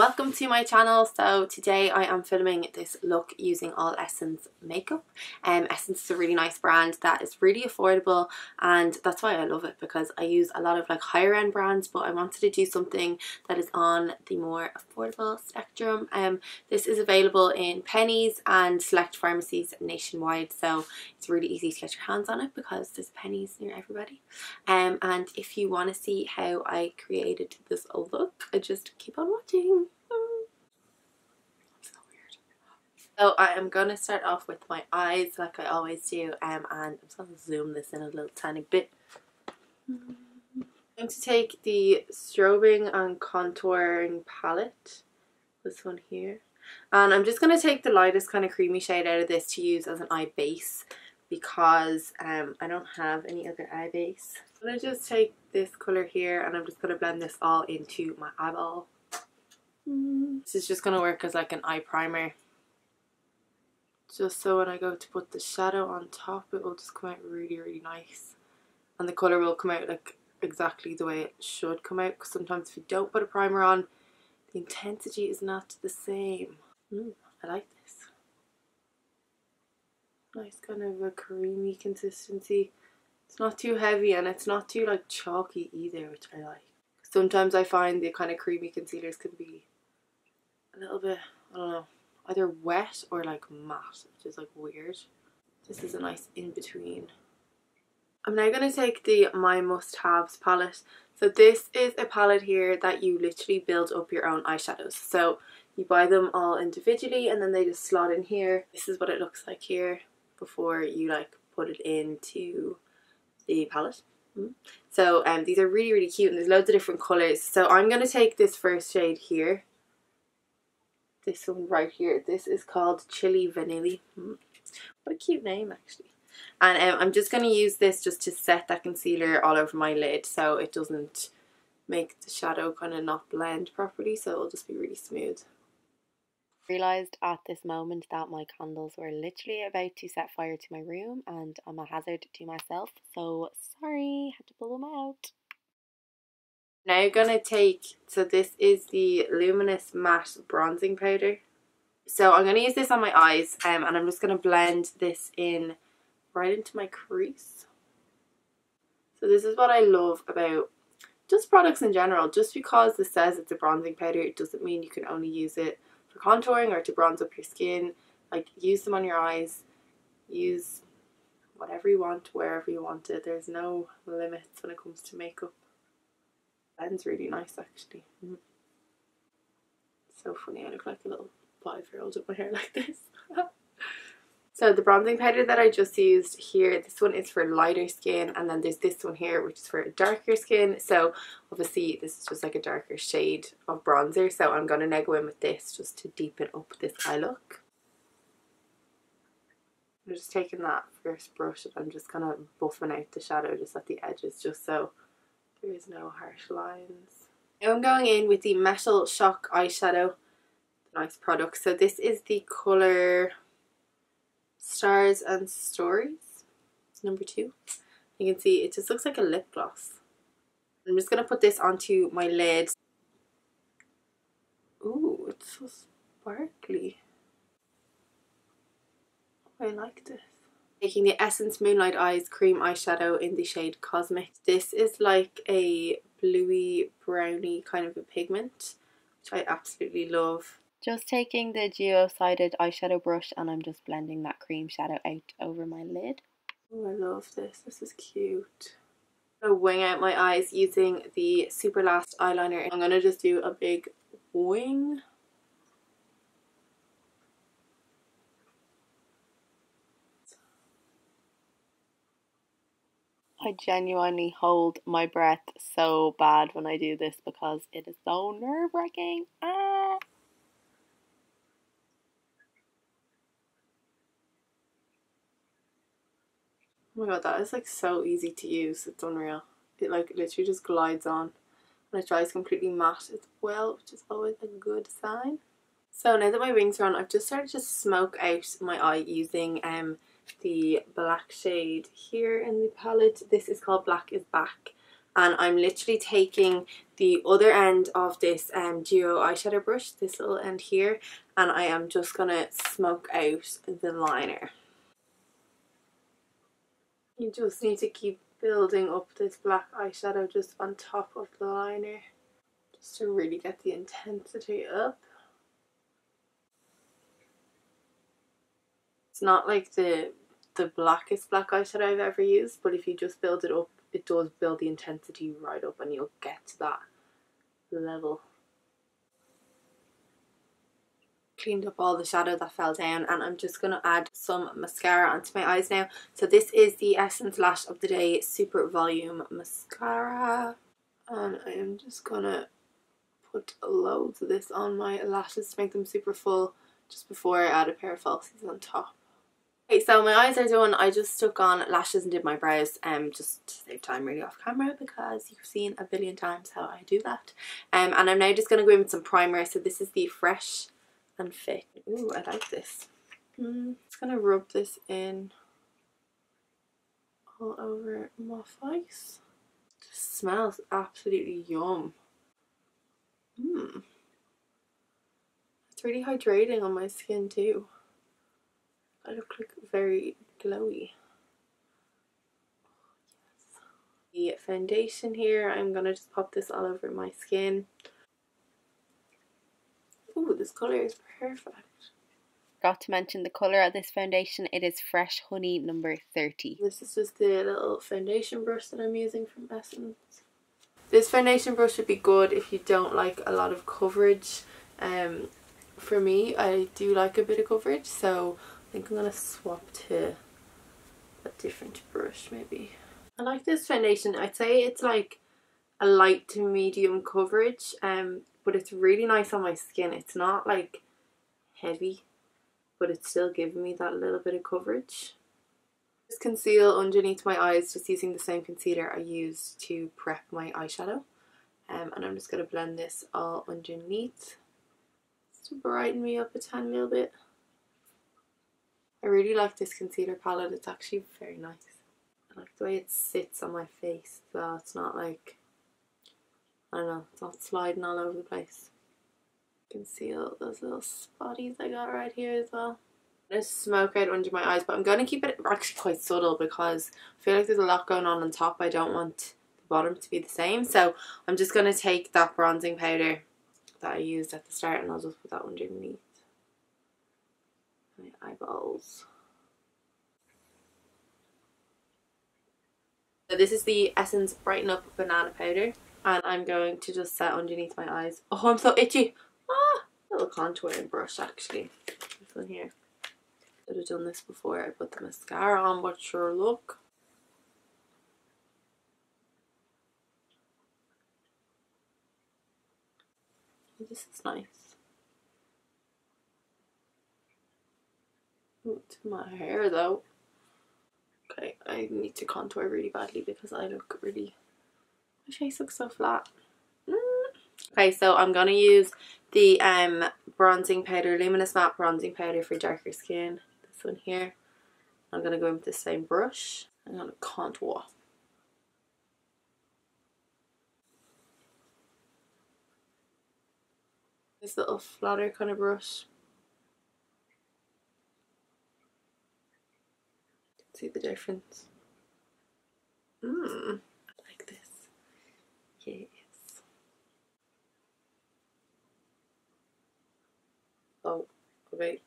welcome to my channel. So today I am filming this look using all Essence makeup. Essence is a really nice brand that is really affordable, and that's why I love it, because I use a lot of like higher end brands, but I wanted to do something that is on the more affordable spectrum. This is available in Penneys and select pharmacies nationwide, so it's really easy to get your hands on it because there's Penneys near everybody. And if you want to see how I created this look, just keep on watching. So weird. So I am going to start off with my eyes like I always do, and I'm just going to zoom this in a little tiny bit. I'm going to take the Strobing and Contouring palette, this one here, and I'm just going to take the lightest kind of creamy shade out of this to use as an eye base, because I don't have any other eye base. I'm going to just take this colour here and I'm just going to blend this all into my eyeball. This is just going to work as like an eye primer, just so when I go to put the shadow on top it will just come out really nice, and the colour will come out like exactly the way it should come out, because sometimes if you don't put a primer on, the intensity is not the same. I like this. Nice kind of a creamy consistency. It's not too heavy and it's not too like chalky either, which I like. Sometimes I find the kind of creamy concealers can be a little bit, I don't know, either wet or like matte, which is like weird. This is a nice in-between. I'm now going to take the My Must Haves palette. So this is a palette here that you literally build up your own eyeshadows. So you buy them all individually and then they just slot in here. This is what it looks like here before you like put it into the palette. So these are really cute, and there's loads of different colours. So I'm going to take this first shade here, this one right here. This is called Chilli Vanilli. What a cute name actually. And I'm just going to use this just to set that concealer all over my lid so it doesn't make the shadow kind of not blend properly, so it'll just be really smooth. Realised at this moment that my candles were literally about to set fire to my room and I'm a hazard to myself, so sorry, had to pull them out. Now gonna take, so this is the Luminous matte bronzing powder. So I'm gonna use this on my eyes, and I'm just gonna blend this in right into my crease. So this is what I love about just products in general. Just because this says it's a bronzing powder, it doesn't mean you can only use it for contouring or to bronze up your skin. Like, use them on your eyes, use whatever you want, wherever you want it. There's no limits when it comes to makeup. Blends really nice actually. So funny, I look like a little 5-year-old with my hair like this. So the bronzing powder that I just used here, this one is for lighter skin, and then there's this one here which is for darker skin. So obviously this is just like a darker shade of bronzer, so I'm going to now go in with this just to deepen up this eye look. I'm just taking that first brush and I'm just kind of buffing out the shadow just at the edges, just so there is no harsh lines. Now I'm going in with the Metal Shock eyeshadow. Nice product. So this is the colour Stars and Stories. It's number 2. You can see it just looks like a lip gloss. I'm just going to put this onto my lid. Ooh, it's so sparkly. Oh, I like this. Taking the Essence Moonlight Eyes cream eyeshadow in the shade Cosmic. This is like a bluey browny kind of a pigment, which I absolutely love. Just taking the duo-sided eyeshadow brush and I'm just blending that cream shadow out over my lid. Oh, I love this. This is cute. I'm going to wing out my eyes using the Superlast eyeliner. I'm going to just do a big wing. I genuinely hold my breath so bad when I do this because it is so nerve-wracking. Ah! Oh my god, that is like so easy to use. It's unreal. It like literally just glides on and it dries completely matte as well, which is always a good sign. So now that my wings are on, I've just started to smoke out my eye using the black shade here in the palette. This is called Black is Back, and I'm literally taking the other end of this duo eyeshadow brush, this little end here, and I am just gonna smoke out the liner. You just need to keep building up this black eyeshadow just on top of the liner, just to really get the intensity up. It's not like the blackest black eyeshadow I've ever used, but if you just build it up, it does build the intensity right up and you'll get to that level. Cleaned up all the shadow that fell down, and I'm just going to add some mascara onto my eyes now. So this is the Essence Lash of the Day Super Volume Mascara, and I am just going to put loads of this on my lashes to make them super full just before I add a pair of falsies on top. Okay, so my eyes are done. I just stuck on lashes and did my brows just to save time really off camera, because you've seen a billion times how I do that. And I'm now just going to go in with some primer. So this is the Fresh and Fit. Ooh, I like this. Just going to rub this in all over my face. It just smells absolutely yum. It's really hydrating on my skin too. I look like very glowy. The foundation here, I'm gonna just pop this all over my skin. Ooh, this colour is perfect. Forgot to mention the colour of this foundation. It is Fresh Honey number 30. This is just the little foundation brush that I'm using from Essence. This foundation brush would be good if you don't like a lot of coverage. For me, I do like a bit of coverage, so I think I'm gonna swap to a different brush maybe. I like this foundation. I'd say it's like a light to medium coverage, but it's really nice on my skin. It's not like heavy, but it's still giving me that little bit of coverage. Just conceal underneath my eyes, just using the same concealer I used to prep my eyeshadow. And I'm just going to blend this all underneath just to brighten me up a tiny little bit. I really like this concealer palette. It's actually very nice. I like the way it sits on my face as well. It's not like, I don't know, it's not sliding all over the place. Conceal those little spotties I got right here as well. I'm going to smoke out under my eyes, but I'm going to keep it actually quite subtle because I feel like there's a lot going on top. I don't want the bottom to be the same, so I'm just going to take that bronzing powder that I used at the start and I'll just put that underneath my eyeballs. So this is the Essence Brighten Up Banana Powder, and I'm going to just set underneath my eyes. Oh, I'm so itchy! Ah, little contouring brush actually. This one here. Should have done this before I put the mascara on, but sure, look. This is nice. Ooh, to my hair though. Okay, I need to contour really badly because I look really, my face looks so flat. Okay, so I'm gonna use the bronzing powder, Luminous Matte Bronzing Powder for darker skin. This one here. I'm gonna go in with the same brush. I'm gonna contour. This little flatter kind of brush. See the difference? I like this. Yes. Oh, okay.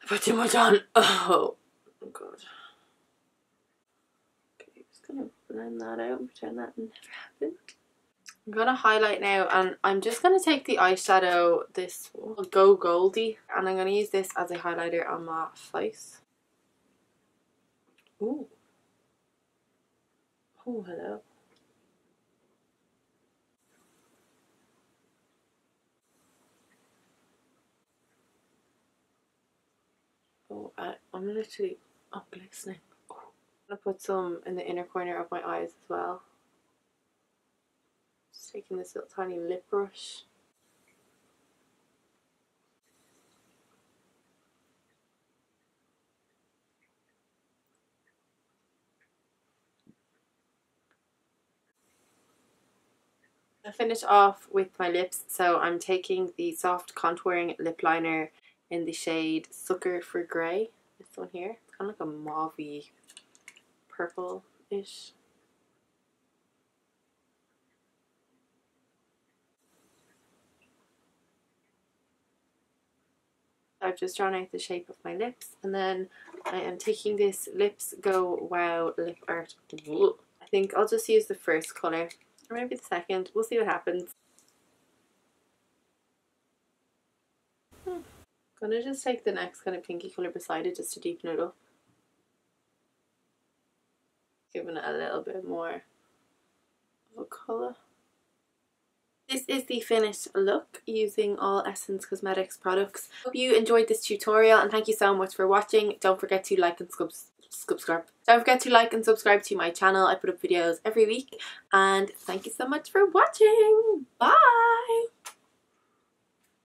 I put too much on. Oh god. Okay, just gonna blend that out and pretend that never happened. I'm gonna highlight now, and I'm just gonna take the eyeshadow, this Go Goldie, and I'm gonna use this as a highlighter on my face. Ooh. Oh, hello. Oh, I'm literally glistening. Oh. I'm gonna put some in the inner corner of my eyes as well. Just taking this little tiny lip brush. I'll finish off with my lips, so I'm taking the soft contouring lip liner in the shade Sucker for Grey. This one here. It's kind of like a mauvey purple-ish. I've just drawn out the shape of my lips, and then I am taking this Lips Go Wow Lip Art. I think I'll just use the first colour, or maybe the second. We'll see what happens. Gonna just take the next kind of pinky colour beside it just to deepen it up. Giving it a little bit more of a colour. This is the finished look using all Essence Cosmetics products. Hope you enjoyed this tutorial, and thank you so much for watching. Don't forget to like and subscribe. Don't forget to like and subscribe to my channel. I put up videos every week, and thank you so much for watching. Bye!